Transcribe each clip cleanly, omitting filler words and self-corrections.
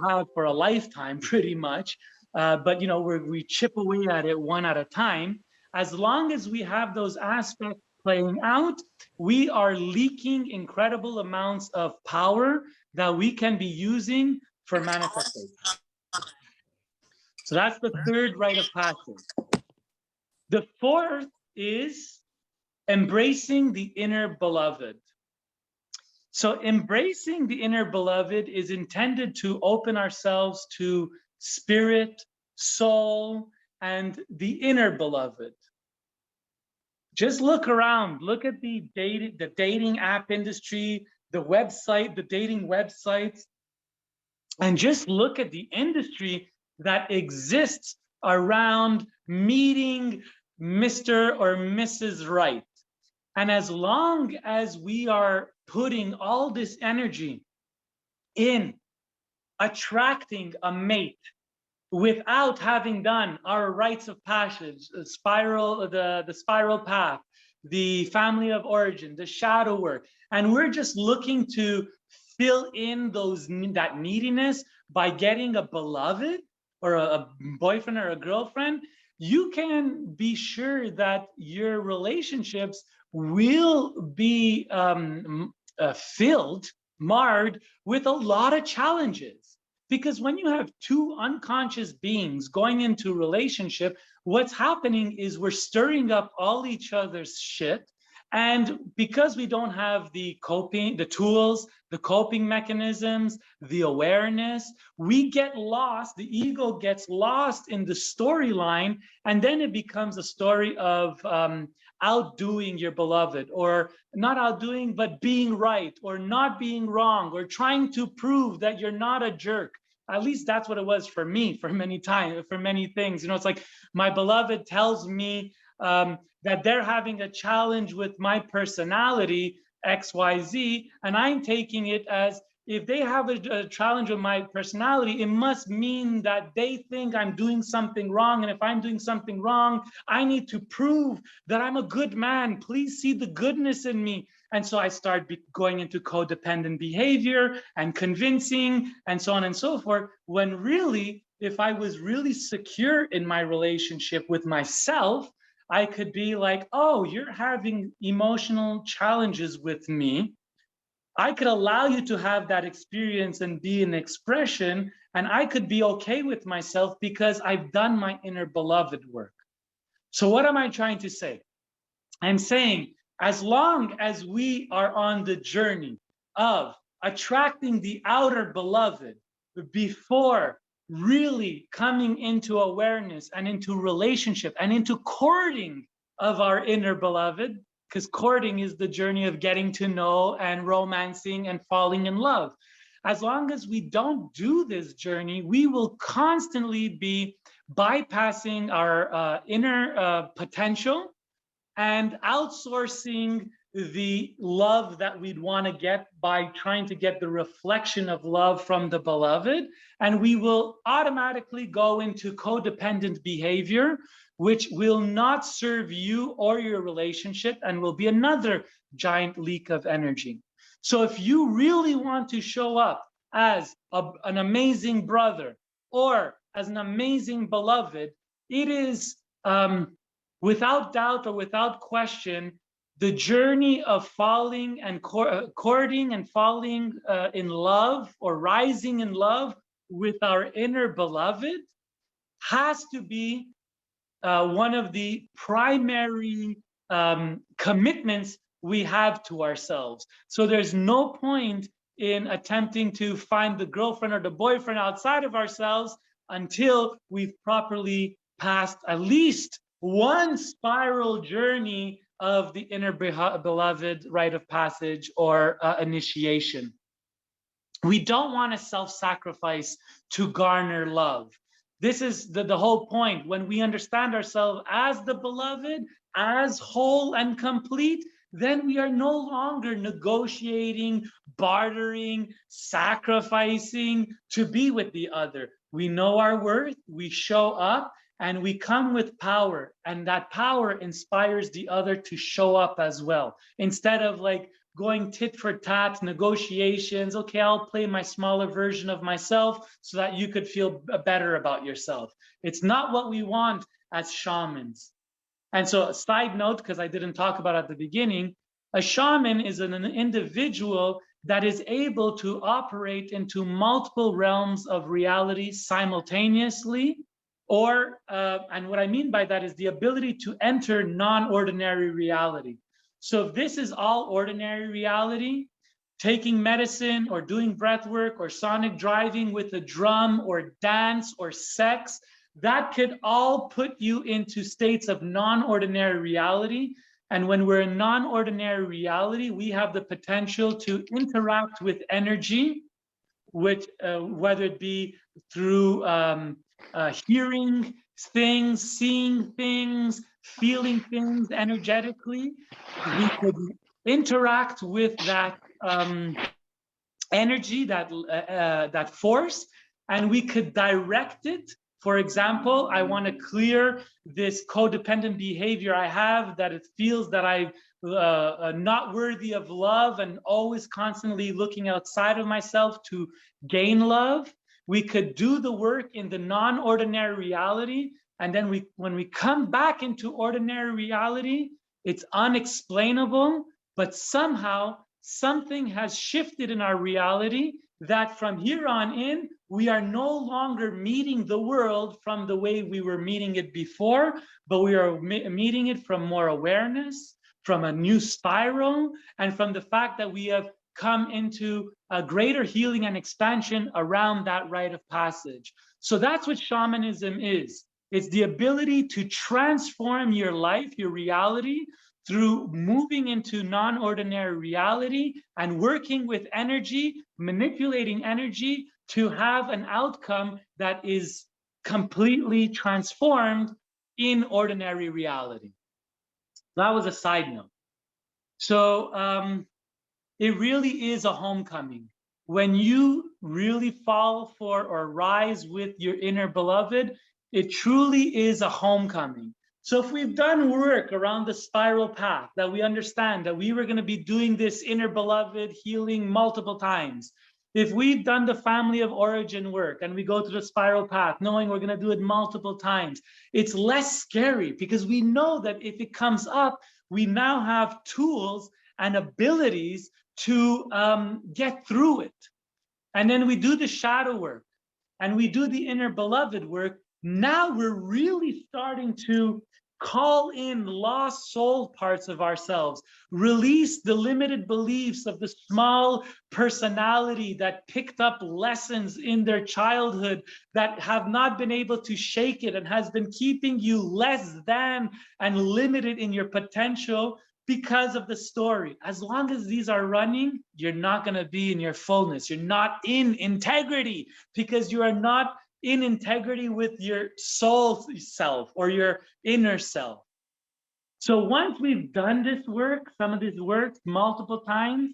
have for a lifetime, pretty much. But you know, we chip away at it one at a time. As long as we have those aspects playing out, we are leaking incredible amounts of power that we can be using for manifestation. So that's the third rite of passage. The fourth is embracing the inner beloved. So embracing the inner beloved is intended to open ourselves to spirit, soul, and the inner beloved. Just look around, look at the dating app industry, the dating websites, and just look at the industry that exists around meeting Mr. or Mrs. Right. And as long as we are putting all this energy in attracting a mate without having done our rites of passage, the spiral path, the family of origin, the shadow work, and we're just looking to fill in that neediness by getting a beloved or a boyfriend or a girlfriend, you can be sure that your relationships will be marred with a lot of challenges. Because when you have two unconscious beings going into a relationship, what's happening is we're stirring up all each other's shit. And because we don't have the tools, the coping mechanisms, the awareness, we get lost, the ego gets lost in the storyline, and then it becomes a story of outdoing your beloved, or not outdoing, but being right, or not being wrong, or trying to prove that you're not a jerk. At least that's what it was for me, for many things. You know, it's like my beloved tells me that they're having a challenge with my personality, XYZ, and I'm taking it as if they have a challenge with my personality, it must mean that they think I'm doing something wrong. And if I'm doing something wrong, I need to prove that I'm a good man. Please see the goodness in me. And so I start going into codependent behavior and convincing and so on and so forth, when really, if I was really secure in my relationship with myself, I could be like, oh, you're having emotional challenges with me. I could allow you to have that experience and be an expression, and I could be okay with myself because I've done my inner beloved work. So what am I trying to say? I'm saying, as long as we are on the journey of attracting the outer beloved before really coming into awareness and into relationship and into courting of our inner beloved, because courting is the journey of getting to know and romancing and falling in love. As long as we don't do this journey, we will constantly be bypassing our inner potential and outsourcing the love that we'd want to get by trying to get the reflection of love from the beloved. And we will automatically go into codependent behavior, which will not serve you or your relationship and will be another giant leak of energy. So if you really want to show up as an amazing brother or as an amazing beloved, it is without doubt or without question, the journey of falling and courting and falling in love or rising in love with our inner beloved has to be one of the primary commitments we have to ourselves. So there's no point in attempting to find the girlfriend or the boyfriend outside of ourselves until we've properly passed at least one spiral journey of the inner beloved rite of passage or initiation. We don't want to self-sacrifice to garner love. This is the whole point. When we understand ourselves as the beloved, as whole and complete, then we are no longer negotiating, bartering, sacrificing to be with the other. We know our worth, we show up, and we come with power, and that power inspires the other to show up as well. Instead of like going tit for tat, negotiations. Okay, I'll play my smaller version of myself so that you could feel better about yourself. It's not what we want as shamans. And so, a side note, because I didn't talk about it at the beginning, a shaman is an individual that is able to operate into multiple realms of reality simultaneously. Or, and what I mean by that is the ability to enter non-ordinary reality. So if this is all ordinary reality, taking medicine or doing breath work or sonic driving with a drum or dance or sex, that could all put you into states of non-ordinary reality. And when we're in non-ordinary reality, we have the potential to interact with energy, which whether it be through hearing things, seeing things, feeling things energetically, we could interact with that energy, that force, and we could direct it. For example, I want to clear this codependent behavior I have, that it feels that I'm not worthy of love and always constantly looking outside of myself to gain love. We could do the work in the non-ordinary reality, and then when we come back into ordinary reality, it's unexplainable, but somehow something has shifted in our reality that from here on in, we are no longer meeting the world from the way we were meeting it before, but we are meeting it from more awareness, from a new spiral, and from the fact that we have come into a greater healing and expansion around that rite of passage. So that's what shamanism is. It's the ability to transform your life, your reality, through moving into non-ordinary reality and working with energy, manipulating energy to have an outcome that is completely transformed in ordinary reality. That was a side note. So it really is a homecoming. When you really fall for or rise with your inner beloved, it truly is a homecoming. So if we've done work around the spiral path, that we understand that we were going to be doing this inner beloved healing multiple times, if we've done the family of origin work and we go through the spiral path, knowing we're going to do it multiple times, it's less scary because we know that if it comes up, we now have tools and abilities to get through it. And then we do the shadow work and we do the inner beloved work. Now we're really starting to call in lost soul parts of ourselves, release the limited beliefs of the small personality that picked up lessons in their childhood that have not been able to shake it and has been keeping you less than and limited in your potential because of the story. As long as these are running, you're not going to be in your fullness. You're not in integrity because you are not in integrity with your soul self or your inner self. So once we've done this work, some of this work multiple times,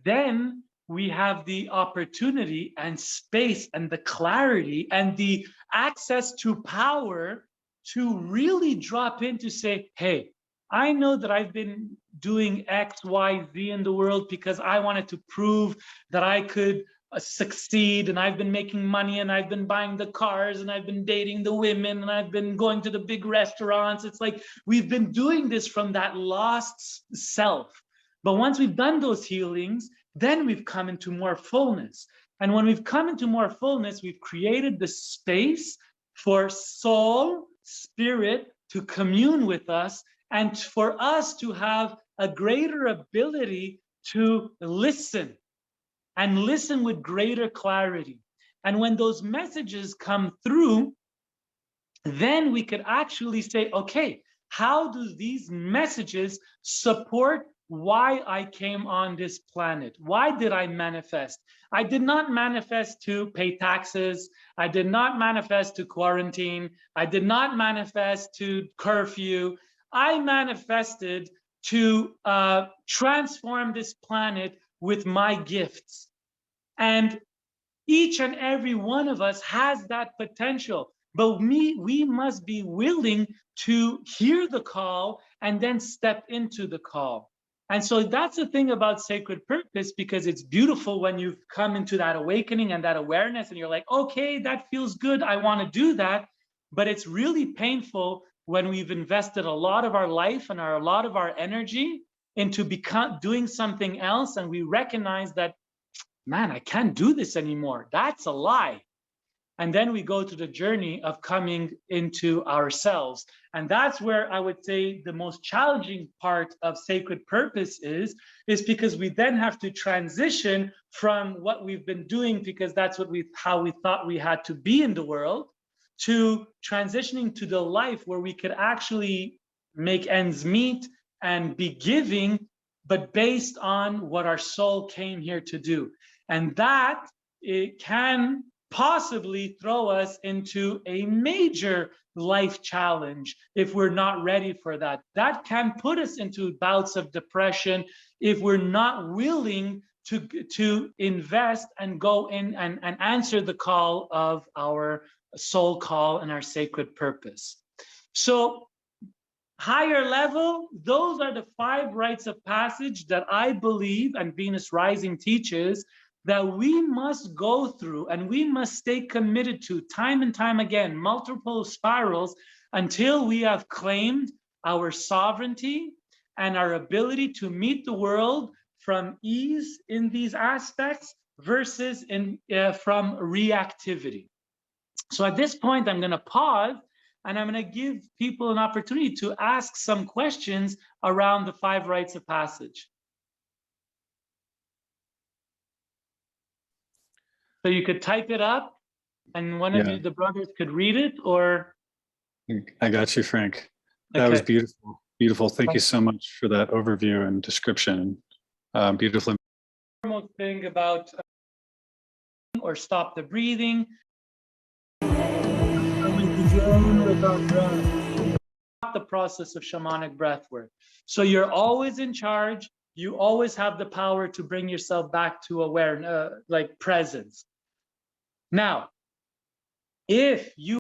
then we have the opportunity and space and the clarity and the access to power to really drop in to say, hey, I know that I've been doing X, Y, Z in the world because I wanted to prove that I could succeed, and I've been making money, and I've been buying the cars, and I've been dating the women, and I've been going to the big restaurants. It's like we've been doing this from that lost self. But once we've done those healings, then we've come into more fullness. And when we've come into more fullness, we've created the space for soul, spirit to commune with us, and for us to have a greater ability to listen and listen with greater clarity. And when those messages come through, then we could actually say, okay, how do these messages support why I came on this planet? Why did I manifest? I did not manifest to pay taxes. I did not manifest to quarantine. I did not manifest to curfew. I manifested to transform this planet with my gifts. And each and every one of us has that potential. But we must be willing to hear the call and then step into the call. And so that's the thing about sacred purpose, because it's beautiful when you've come into that awakening and that awareness and you're like, okay, that feels good, I want to do that. But it's really painful when we've invested a lot of our life and a lot of our energy into doing something else, and we recognize that, man, I can't do this anymore. That's a lie. And then we go to the journey of coming into ourselves. And that's where I would say the most challenging part of sacred purpose is because we then have to transition from what we've been doing, because that's how we thought we had to be in the world, to transitioning to the life where we could actually make ends meet and be giving, but based on what our soul came here to do. And that, it can possibly throw us into a major life challenge if we're not ready for that. That can put us into bouts of depression if we're not willing to invest and go in and answer the call of our soul call and our sacred purpose. So higher level, those are the 5 rites of passage that I believe, and Venus Rising teaches, that we must go through and we must stay committed to time and time again, multiple spirals, until we have claimed our sovereignty and our ability to meet the world from ease in these aspects versus from reactivity. So at this point, I'm going to pause and I'm going to give people an opportunity to ask some questions around the 5 rites of passage. So you could type it up and one of you, the brothers, could read it, or... I got you, Frank. That was beautiful. Beautiful. Thank you so much for that overview and description. Beautiful. Normal thing about or stop the breathing. The process of shamanic breath work. So you're always in charge. You always have the power to bring yourself back to awareness, like presence. Now, if you